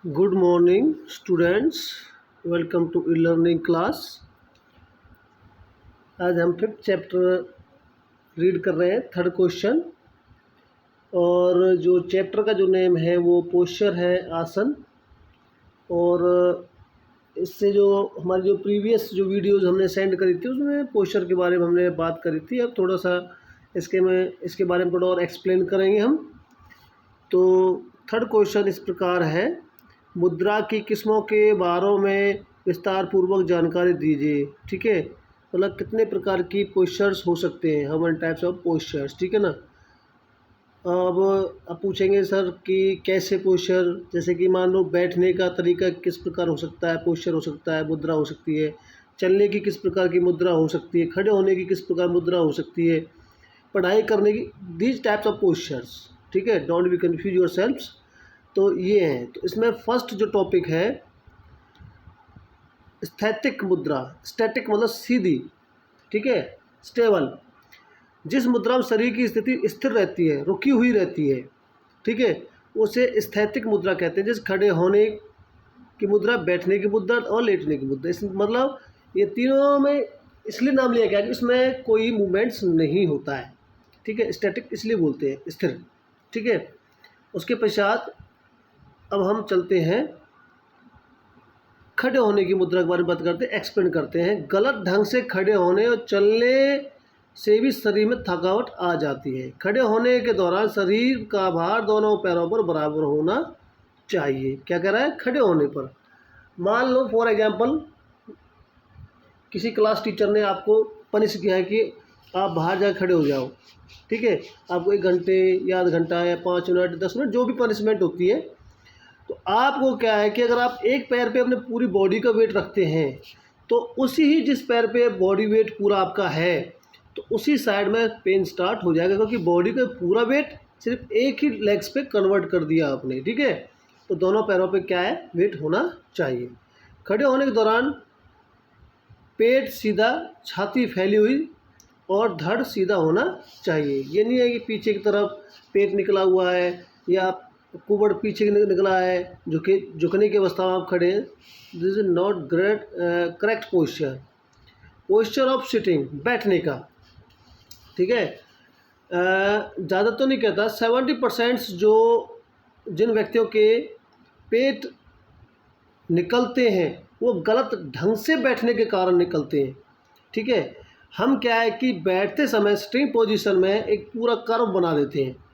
Good morning students, welcome to e learning class. आज हम fifth chapter read कर रहे हैं, थर्ड क्वेश्चन। और जो चैप्टर का जो नेम है वो पोस्चर है, आसन। और इससे जो हमारी जो प्रीवियस जो वीडियोस हमने सेंड करी थी उसमें पोस्चर के बारे में हमने बात करी थी। अब थोड़ा सा इसके बारे में थोड़ा और एक्सप्लेन करेंगे हम। तो थर्ड क्वेश्चन इस प्रकार है, मुद्रा की किस्मों के बारे में विस्तार पूर्वक जानकारी दीजिए। ठीक है, मतलब कितने प्रकार की पोस्चर्स हो सकते हैं, how many types of postures. ठीक है ना। अब पूछेंगे सर कि कैसे पोस्चर, जैसे कि मान लो बैठने का तरीका किस प्रकार हो सकता है, पोस्चर हो सकता है, मुद्रा हो सकती है। चलने की किस प्रकार की मुद्रा हो सकती है, खड़े होने की किस प्रकार मुद्रा हो सकती है, पढ़ाई करने की, दीज टाइप्स ऑफ पोस्चर्स। ठीक है, don't be confuse your selfs. तो ये है, तो इसमें फर्स्ट जो टॉपिक है स्थैतिक मुद्रा। स्टैटिक मतलब सीधी, ठीक है, स्टेबल। जिस मुद्रा में शरीर की स्थिति स्थिर रहती है, रुकी हुई रहती है, ठीक है, उसे स्थैतिक मुद्रा कहते हैं। जैसे खड़े होने की मुद्रा, बैठने की मुद्रा और लेटने की मुद्रा। इस मतलब ये तीनों में इसलिए नाम लिया गया कि इसमें कोई मूवमेंट्स नहीं होता है। ठीक है, स्टैटिक इसलिए बोलते हैं, स्थिर। ठीक है, उसके पश्चात अब हम चलते हैं खड़े होने की मुद्रा के बारे में बात करते हैं, एक्सप्लेन करते हैं। गलत ढंग से खड़े होने और चलने से भी शरीर में थकावट आ जाती है। खड़े होने के दौरान शरीर का भार दोनों पैरों पर बराबर होना चाहिए। क्या कह रहा है, खड़े होने पर। मान लो फॉर एग्जांपल किसी क्लास टीचर ने आपको पनिश किया है कि आप बाहर जाकर खड़े हो जाओ। ठीक है, आपको 1 घंटे या आधा घंटा या 5 मिनट 10 मिनट जो भी पनिशमेंट होती है, तो आपको क्या है कि अगर आप एक पैर पे अपने पूरी बॉडी का वेट रखते हैं तो उसी ही जिस पैर पे बॉडी वेट पूरा आपका है तो उसी साइड में पेन स्टार्ट हो जाएगा, क्योंकि बॉडी का पूरा वेट सिर्फ एक ही लेग्स पे कन्वर्ट कर दिया आपने। ठीक है, तो दोनों पैरों पे क्या है, वेट होना चाहिए। खड़े होने के दौरान पेट सीधा, छाती फैली हुई और धड़ सीधा होना चाहिए। ये नहीं है कि पीछे की तरफ पेट निकला हुआ है या कुबड़ पीछे निकला है, झुकने की अवस्था में आप खड़े हैं। This is not great correct posture. Posture of sitting, बैठने का। ठीक है, ज़्यादा तो नहीं कहता, 70% जो जिन व्यक्तियों के पेट निकलते हैं वो गलत ढंग से बैठने के कारण निकलते हैं। ठीक है, हम क्या है कि बैठते समय स्टिंग पोजीशन में एक पूरा कर्व बना देते हैं।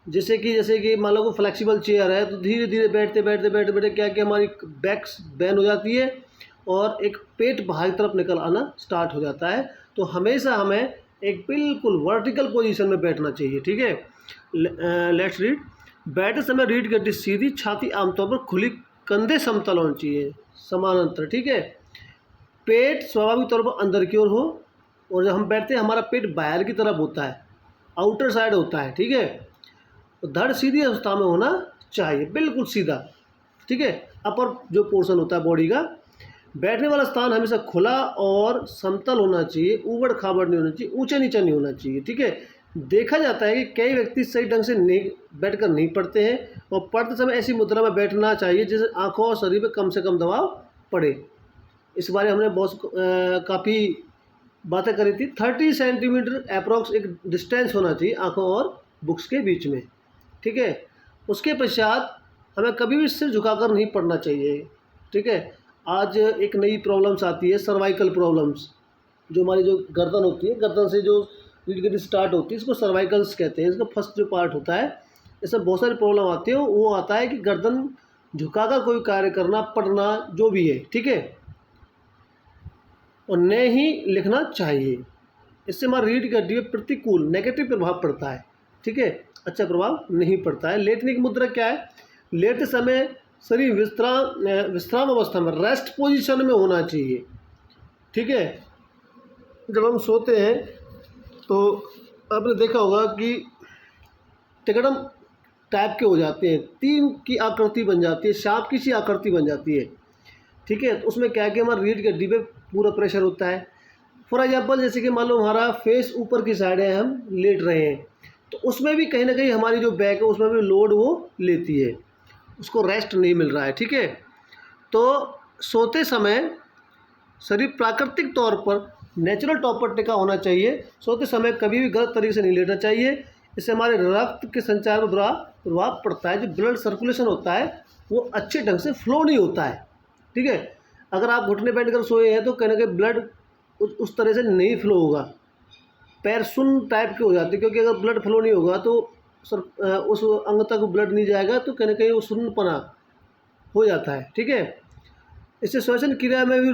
जैसे कि मान लो फ्लेक्सिबल चेयर है तो धीरे धीरे बैठते बैठते बैठते बैठते क्या कि हमारी बैक बैन हो जाती है और एक पेट बाहर की तरफ निकल आना स्टार्ट हो जाता है। तो हमेशा हमें एक बिल्कुल वर्टिकल पोजीशन में बैठना चाहिए। ठीक है, लेट्स रीड। बैठते समय रीढ़ की हड्डी सीधी, छाती आमतौर पर खुली, कंधे समतल होने चाहिए, समानांतर। ठीक है, पेट स्वाभाविक तौर पर अंदर की ओर हो और जब हम बैठते हैं हमारा पेट बाहर की तरफ होता है, आउटर साइड होता है। ठीक है, तो धड़ सीधी अवस्था में होना चाहिए, बिल्कुल सीधा। ठीक है, अपर जो पोर्शन होता है बॉडी का। बैठने वाला स्थान हमेशा खुला और समतल होना चाहिए, ऊबड़ खाबड़ नहीं होना चाहिए, ऊंचा नीचा नहीं होना चाहिए। ठीक है, देखा जाता है कि कई व्यक्ति सही ढंग से नहीं बैठकर नहीं पढ़ते हैं और पढ़ते समय ऐसी मुद्रा में बैठना चाहिए जिससे आंखों और शरीर पर कम से कम दबाव पड़े। इस बारे हमने बहुत काफ़ी बातें करी थी। 30 सेंटीमीटर अप्रॉक्स एक डिस्टेंस होना चाहिए आंखों और बुक्स के बीच में। ठीक है, उसके पश्चात हमें कभी भी सिर झुकाकर नहीं पढ़ना चाहिए। ठीक है, आज एक नई प्रॉब्लम्स आती है, सर्वाइकल प्रॉब्लम्स। जो हमारी जो गर्दन होती है, गर्दन से जो रीढ़ की हड्डी स्टार्ट होती है, इसको सर्वाइकल्स कहते हैं। इसका फर्स्ट जो पार्ट होता है, इसमें बहुत सारी प्रॉब्लम आती है। वो आता है कि गर्दन झुकाकर कोई कार्य करना, पढ़ना, जो भी है। ठीक है, और न ही लिखना चाहिए। इससे हमारी रीढ़ की हड्डी में प्रतिकूल नेगेटिव प्रभाव पड़ता है। ठीक है, अच्छा प्रभाव नहीं पड़ता है। लेटने की मुद्रा क्या है, लेटते समय शरीर विश्राम अवस्था में, रेस्ट पोजीशन में होना चाहिए। ठीक है, जब हम सोते हैं तो आपने देखा होगा कि तिकड़म टाइप के हो जाते हैं, 3 की आकृति बन जाती है, सांप की सी आकृति बन जाती है। ठीक है, तो उसमें क्या है कि हमारी रीढ़ की हड्डी पे पूरा प्रेशर होता है। फॉर एग्जांपल जैसे कि मान लो हमारा फेस ऊपर की साइड है, हम लेट रहे हैं, तो उसमें भी कहीं ना कहीं हमारी जो बैक है उसमें भी लोड वो लेती है। उसको रेस्ट नहीं मिल रहा है, ठीक है। तो सोते समय शरीर प्राकृतिक तौर पर नेचुरल टॉप पर टिका होना चाहिए। सोते समय कभी भी गलत तरीके से नहीं लेटना चाहिए, इससे हमारे रक्त के संचार में बुरा प्रभाव पड़ता है। जो ब्लड सर्कुलेशन होता है वो अच्छे ढंग से फ्लो नहीं होता है, ठीक है। अगर आप घुटने बैठ कर सोए हैं तो कहीं ना कहीं ब्लड उस तरह से नहीं फ्लो होगा, पैर सुन्न टाइप के हो जाते हैं, क्योंकि अगर ब्लड फ्लो नहीं होगा तो उस अंग तक ब्लड नहीं जाएगा तो कहीं ना कहीं वो सुन्नपना हो जाता है, ठीक है। इससे श्वसन क्रिया में भी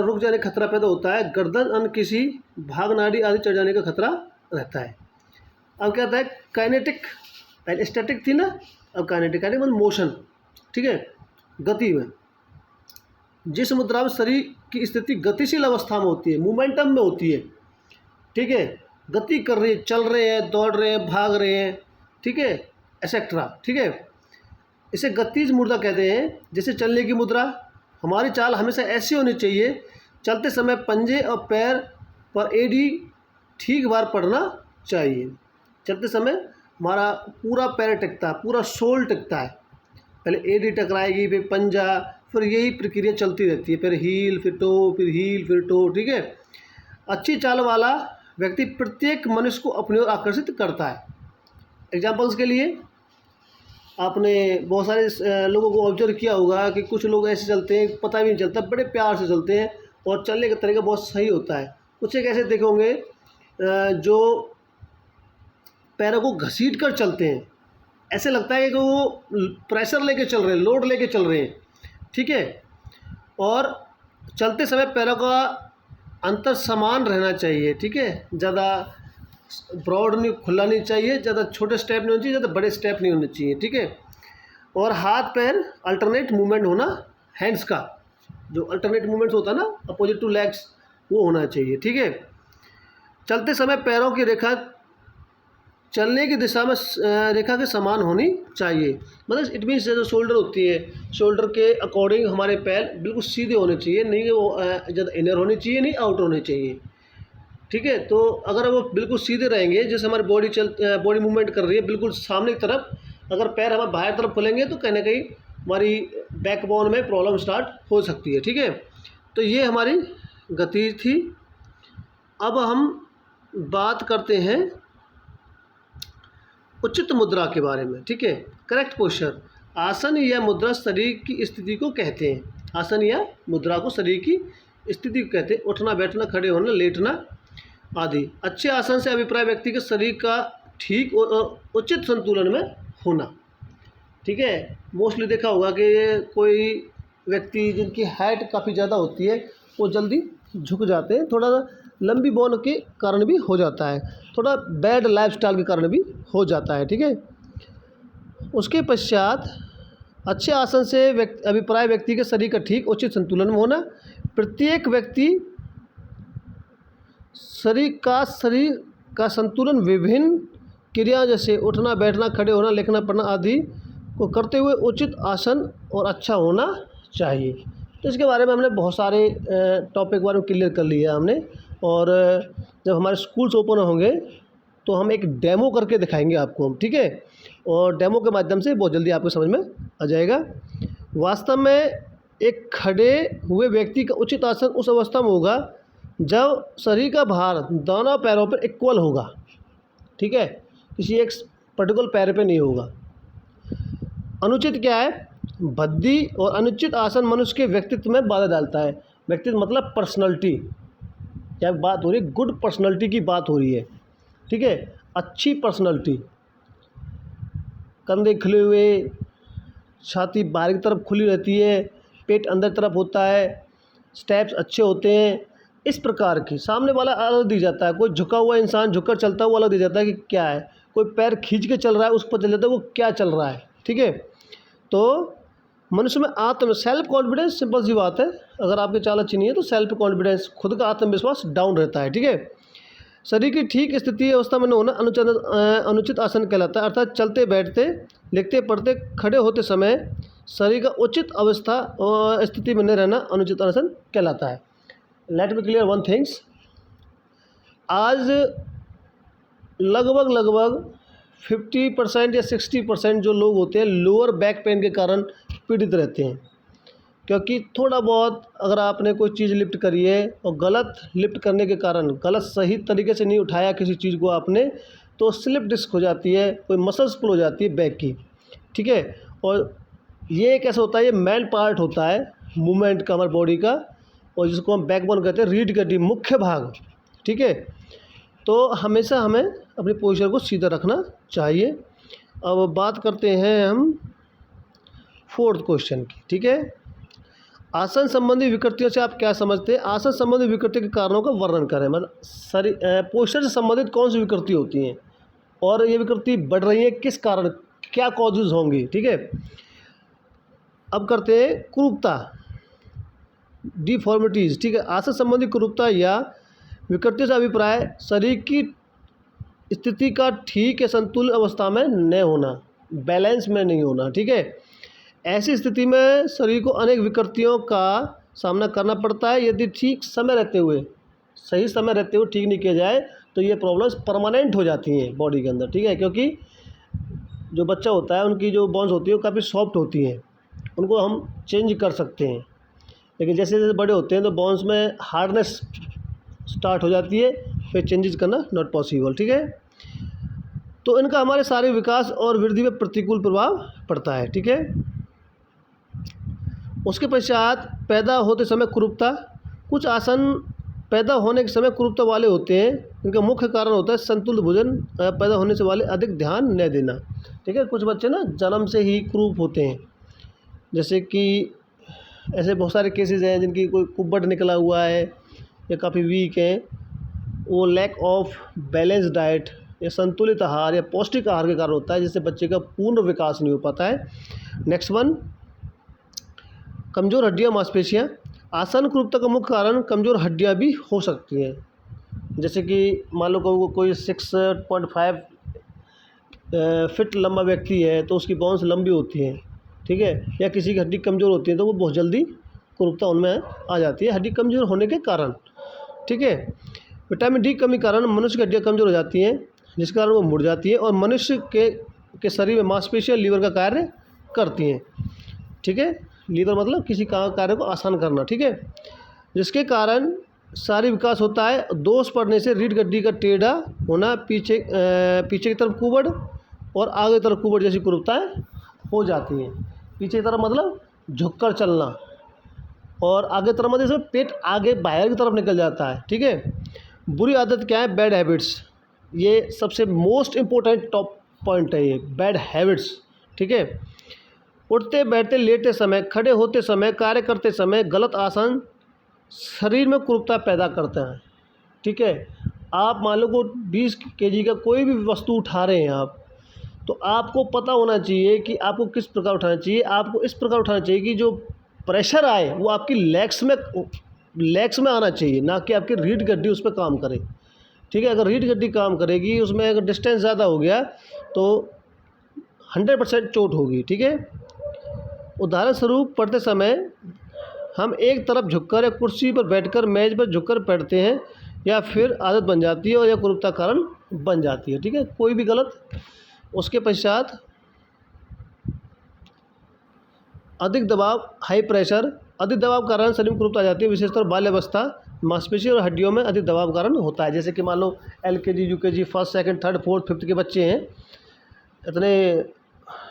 रुक जाने का खतरा पैदा होता है। गर्दन अन्य किसी भाग नाड़ी आदि चढ़ जाने का खतरा रहता है। अब क्या होता है, काइनेटिक, पहले स्टैटिक थी ना, अब काइनेटिक मतलब मोशन, ठीक है, गति में। जिस मुद्रा में शरीर की स्थिति गतिशील अवस्था में होती है, मोमेंटम में होती है, ठीक है, गति कर रही है, चल रहे हैं, दौड़ रहे हैं, भाग रहे हैं, ठीक है, एक्सेट्रा, ठीक है, इसे गतिज मुद्रा कहते हैं। जैसे चलने की मुद्रा, हमारी चाल हमेशा ऐसी होनी चाहिए, चलते समय पंजे और पैर पर एडी ठीक बार पड़ना चाहिए। चलते समय हमारा पूरा पैर टिकता है, पूरा सोल टिकता है, पहले एडी टकराएगी, फिर पंजा, फिर यही प्रक्रिया चलती रहती है, फिर हील, फिर टो, फिर हील, फिर टो, ठीक है। अच्छी चाल वाला व्यक्ति प्रत्येक मनुष्य को अपनी ओर आकर्षित करता है। एग्जाम्पल्स के लिए आपने बहुत सारे लोगों को ऑब्जर्व किया होगा कि कुछ लोग ऐसे चलते हैं, पता भी नहीं चलता, बड़े प्यार से चलते हैं और चलने का तरीका बहुत सही होता है। कुछ एक ऐसे देखे होंगे जो पैरों को घसीट कर चलते हैं, ऐसे लगता है कि वो प्रेशर लेके चल रहे हैं, लोड लेके चल रहे हैं, ठीक है। और चलते समय पैरों का अंतर समान रहना चाहिए, ठीक है, ज़्यादा ब्रॉड नहीं, खुला नहीं चाहिए, ज़्यादा छोटे स्टेप नहीं होने चाहिए, ज़्यादा बड़े स्टेप नहीं होने चाहिए, ठीक है। और हाथ पैर अल्टरनेट मूवमेंट होना, हैंड्स का जो अल्टरनेट मूवमेंट्स होता है ना, अपोजिट टू लेग्स, वो होना चाहिए, ठीक है। चलते समय पैरों की रेखा चलने की दिशा में रेखा के समान होनी चाहिए। मतलब इट मीन्स जो शोल्डर होती है, शोल्डर के अकॉर्डिंग हमारे पैर बिल्कुल सीधे होने चाहिए, नहीं कि वो ज़्यादा इनर होनी चाहिए, नहीं आउटर होने चाहिए, ठीक है। तो अगर वो बिल्कुल सीधे रहेंगे, जैसे हमारी बॉडी मूवमेंट कर रही है बिल्कुल सामने की तरफ, अगर पैर हमारे बाहर तरफ खुलेंगे तो कहीं ना कहीं हमारी बैकबोन में प्रॉब्लम स्टार्ट हो सकती है, ठीक है। तो ये हमारी गति थी। अब हम बात करते हैं उचित मुद्रा के बारे में, ठीक है, करेक्ट पोस्चर। आसन या मुद्रा शरीर की स्थिति को कहते हैं। आसन या मुद्रा को शरीर की स्थिति को कहते हैं। उठना, बैठना, खड़े होना, लेटना आदि। अच्छे आसन से अभिप्राय व्यक्ति के शरीर का ठीक और उचित संतुलन में होना, ठीक है। मोस्टली देखा होगा कि कोई व्यक्ति जिनकी हाइट काफ़ी ज़्यादा होती है वो जल्दी झुक जाते हैं, थोड़ा लंबी बोन के कारण भी हो जाता है, थोड़ा बैड लाइफस्टाइल के कारण भी हो जाता है, ठीक है। उसके पश्चात अच्छे आसन से अभिप्राय व्यक्ति के शरीर का ठीक उचित संतुलन में होना। प्रत्येक व्यक्ति शरीर का संतुलन विभिन्न क्रिया जैसे उठना, बैठना, खड़े होना, लिखना, पढ़ना आदि को करते हुए उचित आसन और अच्छा होना चाहिए। तो इसके बारे में हमने बहुत सारे टॉपिक के बारे में क्लियर कर लिया हमने। और जब हमारे स्कूल्स ओपन होंगे तो हम एक डेमो करके दिखाएंगे आपको हम, ठीक है। और डेमो के माध्यम से बहुत जल्दी आपको समझ में आ जाएगा। वास्तव में एक खड़े हुए व्यक्ति का उचित आसन उस अवस्था में होगा जब शरीर का भार दोनों पैरों पर इक्वल होगा, ठीक है, किसी एक पर्टिकुलर पैर पे नहीं होगा। अनुचित क्या है, भद्दी और अनुचित आसन मनुष्य के व्यक्तित्व में बाधा डालता है। व्यक्तित्व मतलब पर्सनैलिटी, क्या बात हो रही है, गुड पर्सनैलिटी की बात हो रही है, ठीक है, अच्छी पर्सनैलिटी। कंधे खुले हुए, छाती बाहर की तरफ खुली रहती है, पेट अंदर तरफ होता है, स्टेप्स अच्छे होते हैं, इस प्रकार की। सामने वाला अलग दिख जाता है, कोई झुका हुआ इंसान झुककर चलता हुआ अलग दिख जाता है कि क्या है, कोई पैर खींच के चल रहा है उस पर चल जाता है वो क्या चल रहा है, ठीक है। तो मनुष्य में सेल्फ कॉन्फिडेंस, सिंपल सी बात है, अगर आपकी चाल अच्छी नहीं है तो सेल्फ कॉन्फिडेंस, खुद का आत्मविश्वास डाउन रहता है, ठीक है। शरीर की ठीक स्थिति अवस्था में न होना अनुचित आसन कहलाता है। अर्थात चलते, बैठते, लिखते, पढ़ते, खड़े होते समय शरीर का उचित अवस्था और स्थिति में न रहना अनुचित आसन कहलाता है। Let me clear one things. आज लगभग 50% या 60% जो लोग होते हैं लोअर बैक पेन के कारण पीड़ित रहते हैं। क्योंकि थोड़ा बहुत अगर आपने कोई चीज़ लिफ्ट करी है और गलत लिफ्ट करने के कारण गलत सही तरीके से नहीं उठाया किसी चीज़ को आपने, तो स्लिप डिस्क हो जाती है, कोई मसल्स पुल हो जाती है बैक की, ठीक है। और ये कैसा होता है, ये मेन पार्ट होता है मूवमेंट का हमारे बॉडी का, और जिसको हम बैकबोन कहते हैं, रीढ़ की हड्डी, मुख्य भाग, ठीक है। तो हमेशा हमें अपनी पोस्चर को सीधा रखना चाहिए। अब बात करते हैं हम 4th क्वेश्चन की, ठीक है। आसन संबंधी विकृतियों से आप क्या समझते हैं? आसन संबंधी विकृति के कारणों का वर्णन करें। मतलब पोस्चर से संबंधित कौन सी विकृति होती हैं और ये विकृति बढ़ रही है किस कारण, क्या कॉजेज होंगी, ठीक है। अब करते हैं कुरूपता, डिफॉर्मिटीज़, ठीक है। आसन संबंधी कुरूपता या विकृति से अभिप्राय शरीर की स्थिति का ठीक या संतुलित अवस्था में न होना, बैलेंस में नहीं होना, ठीक है। ऐसी स्थिति में शरीर को अनेक विकृतियों का सामना करना पड़ता है। यदि ठीक समय रहते हुए, सही समय रहते हुए ठीक नहीं किया जाए तो ये प्रॉब्लम्स परमानेंट हो जाती हैं बॉडी के अंदर, ठीक है। क्योंकि जो बच्चा होता है उनकी जो बोन्स होती है वो काफ़ी सॉफ्ट होती हैं, उनको हम चेंज कर सकते हैं। लेकिन जैसे जैसे बड़े होते हैं तो बोन्स में हार्डनेस स्टार्ट हो जाती है, फिर चेंजेस करना नॉट पॉसिबल, ठीक है। तो इनका हमारे सारे विकास और वृद्धि में प्रतिकूल प्रभाव पड़ता है, ठीक है। उसके पश्चात पैदा होते समय कुरूपता। कुछ आसन पैदा होने के समय कुरूपता वाले होते हैं। इनका मुख्य कारण होता है संतुलित भोजन पैदा होने से वाले अधिक ध्यान न देना, ठीक है। कुछ बच्चे ना जन्म से ही कुरूप होते हैं, जैसे कि ऐसे बहुत सारे केसेस हैं जिनकी कोई कुब्बट निकला हुआ है या काफ़ी वीक हैं, वो लैक ऑफ बैलेंस डाइट या संतुलित आहार या पौष्टिक आहार के कारण होता है, जिससे बच्चे का पूर्ण विकास नहीं हो पाता है। नेक्स्ट वन, कमज़ोर हड्डियाँ, मांसपेशियाँ। आसन कुरूपता का मुख्य कारण कमज़ोर हड्डियाँ भी हो सकती हैं। जैसे कि मान लो कोई 6.5 फिट लंबा व्यक्ति है तो उसकी बोन्स लंबी होती हैं, ठीक है। या किसी की हड्डी कमज़ोर होती है तो वो बहुत जल्दी कुरूपता उनमें आ जाती है, हड्डी कमज़ोर होने के कारण, ठीक है। विटामिन डी कमी कारण मनुष्य की हड्डियाँ कमज़ोर हो जाती हैं, जिस कारण वो मुड़ जाती है और मनुष्य के शरीर में मांसपेशियाँ लीवर का कार्य करती हैं, ठीक है। लीवर मतलब किसी कार्य को आसान करना, ठीक है। जिसके कारण शारीरिक विकास होता है। दोष पड़ने से रीढ़ की हड्डी का टेढ़ा होना, पीछे की तरफ कुबड़ और आगे की तरफ कुबड़ जैसी कुरूपताएँ हो जाती हैं। पीछे की तरफ मतलब झुककर चलना और आगे की तरफ मतलब जैसे पेट आगे बाहर की तरफ निकल जाता है, ठीक है। बुरी आदत क्या है? Bad habits. ये सबसे मोस्ट इम्पोर्टेंट टॉप पॉइंट है ये, बैड हैबिट्स, ठीक है। उठते बैठते लेटे समय, खड़े होते समय, कार्य करते समय गलत आसन शरीर में कुरूपता पैदा करते हैं, ठीक है। आप मान लो को 20 kg का कोई भी वस्तु उठा रहे हैं आप, तो आपको पता होना चाहिए कि आपको किस प्रकार उठाना चाहिए। आपको इस प्रकार उठाना चाहिए कि जो प्रेशर आए वो आपकी लेग्स में आना चाहिए, ना कि आपकी रीढ़ की हड्डी उस पर काम करे, ठीक है। अगर रीढ़ की हड्डी काम करेगी, उसमें अगर डिस्टेंस ज़्यादा हो गया तो 100% चोट होगी, ठीक है। उदाहरण स्वरूप पढ़ते समय हम एक तरफ झुककर या कुर्सी पर बैठकर मेज पर झुककर पढ़ते हैं, या फिर आदत बन जाती है और यह कुरूपता कारण बन जाती है, ठीक है। कोई भी गलत। उसके पश्चात अधिक दबाव, हाई प्रेशर। अधिक दबाव के कारण शरीर में कुरूपता आ जाती है, विशेषकर बाल्यावस्था, मांसपेशी और हड्डियों में अधिक दबाव के कारण होता है। जैसे कि मान लो LKG, UKG, 1st, 2nd, 3rd, 4th, 5th के बच्चे हैं, इतने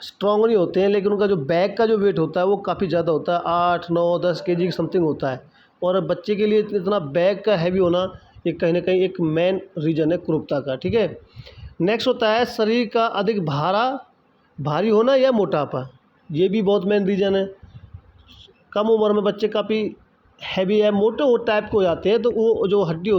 स्ट्रॉन्ग नहीं होते हैं, लेकिन उनका जो बैक का जो वेट होता है वो काफ़ी ज़्यादा होता है, 8, 9, 10 kg की समथिंग होता है। और बच्चे के लिए इतना बैक का हैवी होना ये कहीं ना कहीं एक मेन रीज़न है कुरूपता का, ठीक है। नेक्स्ट होता है शरीर का अधिक भारी होना या मोटापा। ये भी बहुत मेन रीज़न है। कम उम्र में बच्चे काफ़ी हैवी है, मोटे टाइप के हो जाते हैं, तो वो जो हड्डी